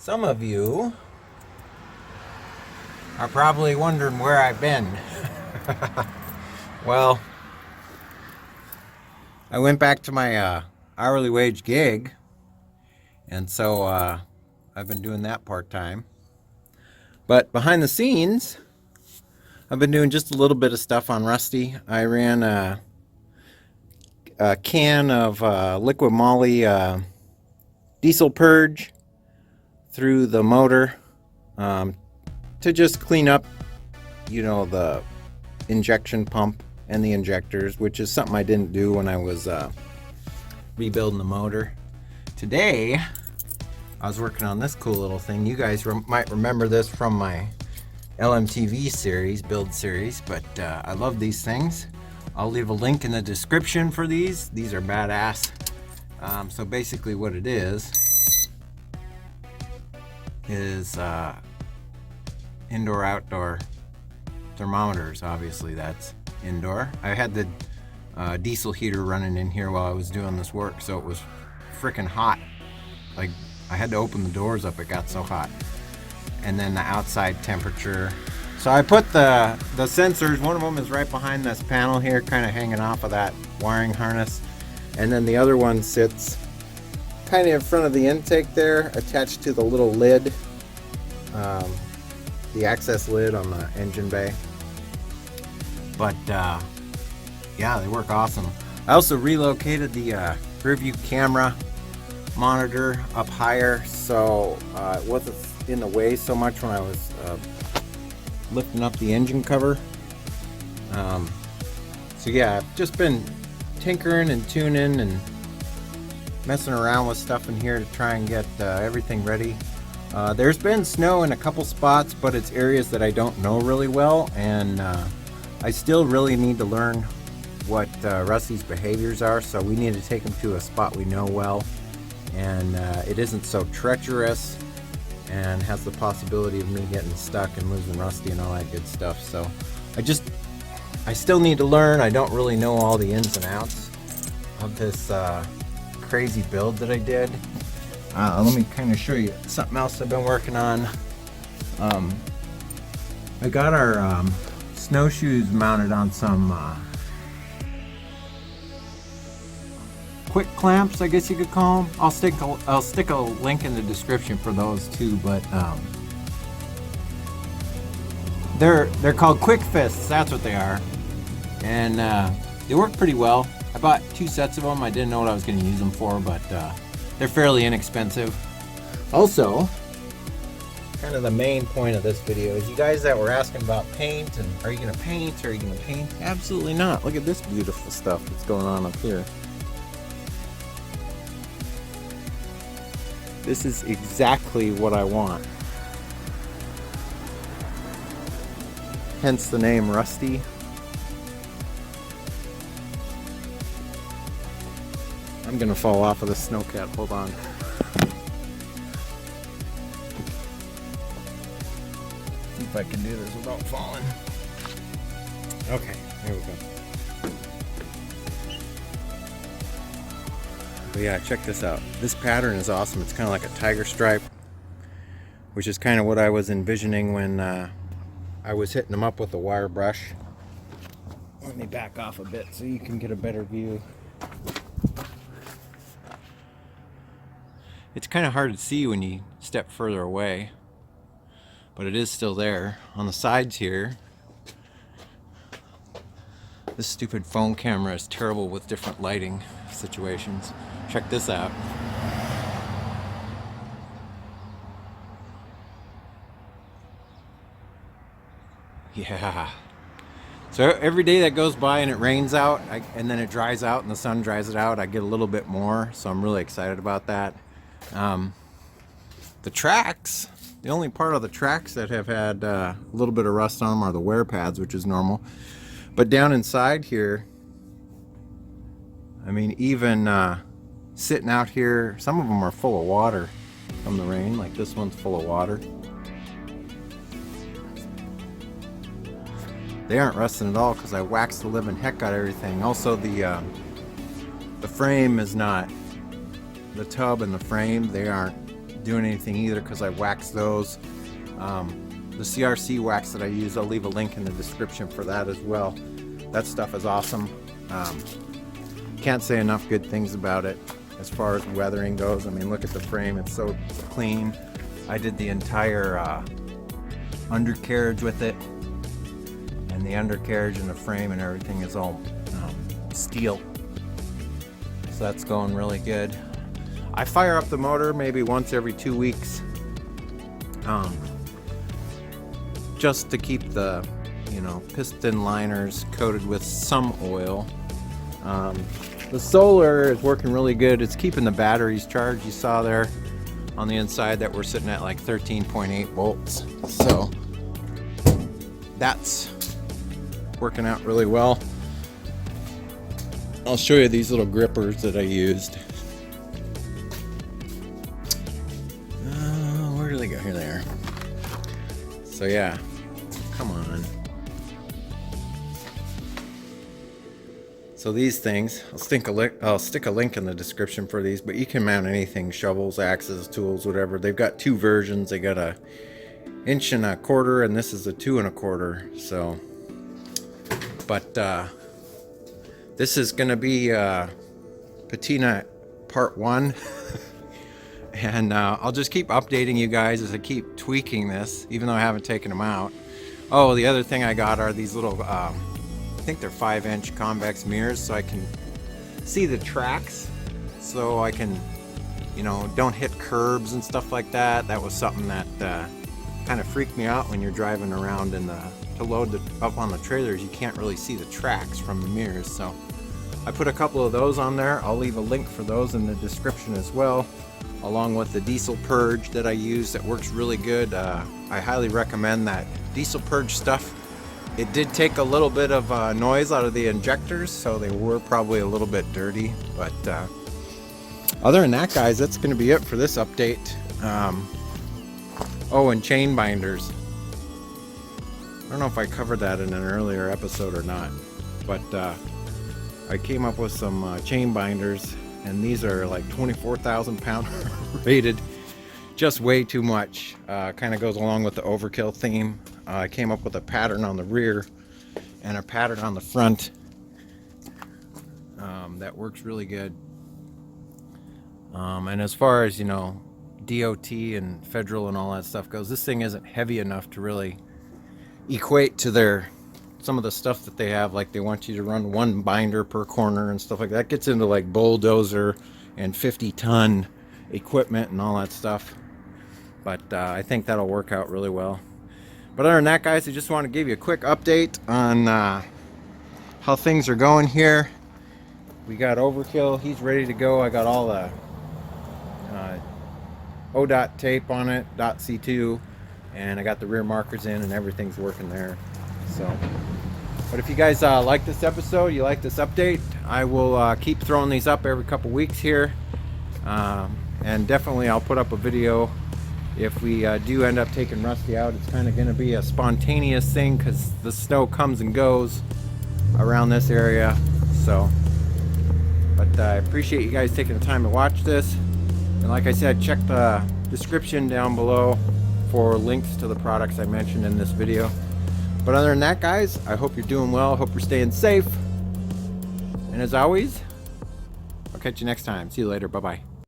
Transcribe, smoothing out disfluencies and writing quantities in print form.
Some of you are probably wondering where I've been. Well, I went back to my hourly wage gig, and so I've been doing that part-time. But behind the scenes, I've been doing just a little bit of stuff on Rusty. I ran a can of liquid moly diesel purge through the motor to just clean up, the injection pump and the injectors, which is something I didn't do when I was rebuilding the motor. Today, I was working on this cool little thing. You guys might remember this from my LMTV series, build series, but I love these things. I'll leave a link in the description for these. These are badass. So basically what it is indoor-outdoor thermometers. Obviously that's indoor. I had the diesel heater running in here while I was doing this work, so it was freaking hot. Like, I had to open the doors up, it got so hot. And then the outside temperature. So I put the sensors, one of them is right behind this panel here, kind of hanging off of that wiring harness. And then the other one sits kind of in front of the intake there, attached to the little lid, the access lid on the engine bay. But yeah, they work awesome. I also relocated the rear view camera monitor up higher, so it wasn't in the way so much when I was lifting up the engine cover. So yeah, I've just been tinkering and tuning and messing around with stuff in here to try and get everything ready. There's been snow in a couple spots, but it's areas that I don't know really well, and I still really need to learn what Rusty's behaviors are, so we need to take him to a spot we know well, and it isn't so treacherous and has the possibility of me getting stuck and losing Rusty and all that good stuff. So I still need to learn. I don't really know all the ins and outs of this crazy build that I did. Let me kind of show you something else I've been working on. I got our snowshoes mounted on some quick clamps, I guess you could call them. I'll stick a link in the description for those too, but they're called quick fists. That's what they are, and they work pretty well. I bought 2 sets of them. I didn't know what I was going to use them for, but they're fairly inexpensive. Also, kind of the main point of this video is you guys that were asking about paint and are you going to paint? Are you going to paint? Absolutely not. Look at this beautiful stuff that's going on up here. This is exactly what I want. Hence the name Rusty. I'm gonna fall off of the snowcat. Hold on. See if I can do this without falling. Okay, there we go. But yeah, check this out. This pattern is awesome. It's kind of like a tiger stripe, which is kind of what I was envisioning when I was hitting them up with the wire brush. Let me back off a bit so you can get a better view. It's kind of hard to see when you step further away, but it is still there. On the sides here, this stupid phone camera is terrible with different lighting situations. Check this out. Yeah. So every day that goes by and it rains out, and then it dries out and the sun dries it out, I get a little bit more, so I'm really excited about that. The tracks, the only part of the tracks that have had a little bit of rust on them are the wear pads, which is normal. But down inside here, I mean, even sitting out here, some of them are full of water from the rain, like this one's full of water. They aren't rusting at all because I waxed the living heck out of everything. Also, the frame is not, the tub and the frame, they aren't doing anything either because I waxed those. The CRC wax that I use, I'll leave a link in the description for that as well. That stuff is awesome. Can't say enough good things about it as far as weathering goes. I mean, look at the frame, it's so clean. I did the entire undercarriage with it, and the undercarriage and the frame and everything is all steel, so that's going really good. I fire up the motor maybe once every 2 weeks, just to keep the piston liners coated with some oil. The solar is working really good. It's keeping the batteries charged. You saw there on the inside that we're sitting at like 13.8 volts, so that's working out really well. I'll show you these little grippers that I used. Where do they go? Here they are. So yeah, come on. So these things, I'll stick a link in the description for these, but you can mount anything: shovels, axes, tools, whatever. They've got two versions. They got a 1.25 inches, and this is a 2.25 inches. So, but this is gonna be patina part 1. And I'll just keep updating you guys as I keep tweaking this, even though I haven't taken them out. Oh, the other thing I got are these little, I think they're 5-inch convex mirrors, so I can see the tracks, so I can, don't hit curbs and stuff like that. That was something that kind of freaked me out when you're driving around to load up on the trailers. You can't really see the tracks from the mirrors, so I put a couple of those on there. I'll leave a link for those in the description as well, along with the diesel purge that I use that works really good. I highly recommend that diesel purge stuff. It did take a little bit of noise out of the injectors, so they were probably a little bit dirty, but other than that, guys, that's going to be it for this update. Oh, and chain binders. I don't know if I covered that in an earlier episode or not, but I came up with some chain binders, and these are like 24,000 pound rated. Just way too much. Kind of goes along with the overkill theme. I came up with a pattern on the rear and a pattern on the front that works really good. And as far as DOT and federal and all that stuff goes, this thing isn't heavy enough to really equate to some of the stuff that they have. Like, they want you to run 1 binder per corner and stuff like that. Gets into like bulldozer and 50-ton equipment and all that stuff. But I think that'll work out really well. But other than that, guys, I just want to give you a quick update on how things are going here. We got Overkill. He's ready to go. I got all the ODOT tape on it, .C2, and I got the rear markers in, and everything's working there. So, but if you guys like this episode, you like this update, I will keep throwing these up every couple weeks here, and definitely I'll put up a video if we do end up taking Rusty out. It's kind of going to be a spontaneous thing because the snow comes and goes around this area. So, but I appreciate you guys taking the time to watch this. And like I said, check the description down below for links to the products I mentioned in this video. But other than that, guys, I hope you're doing well. I hope you're staying safe. And as always, I'll catch you next time. See you later. Bye-bye.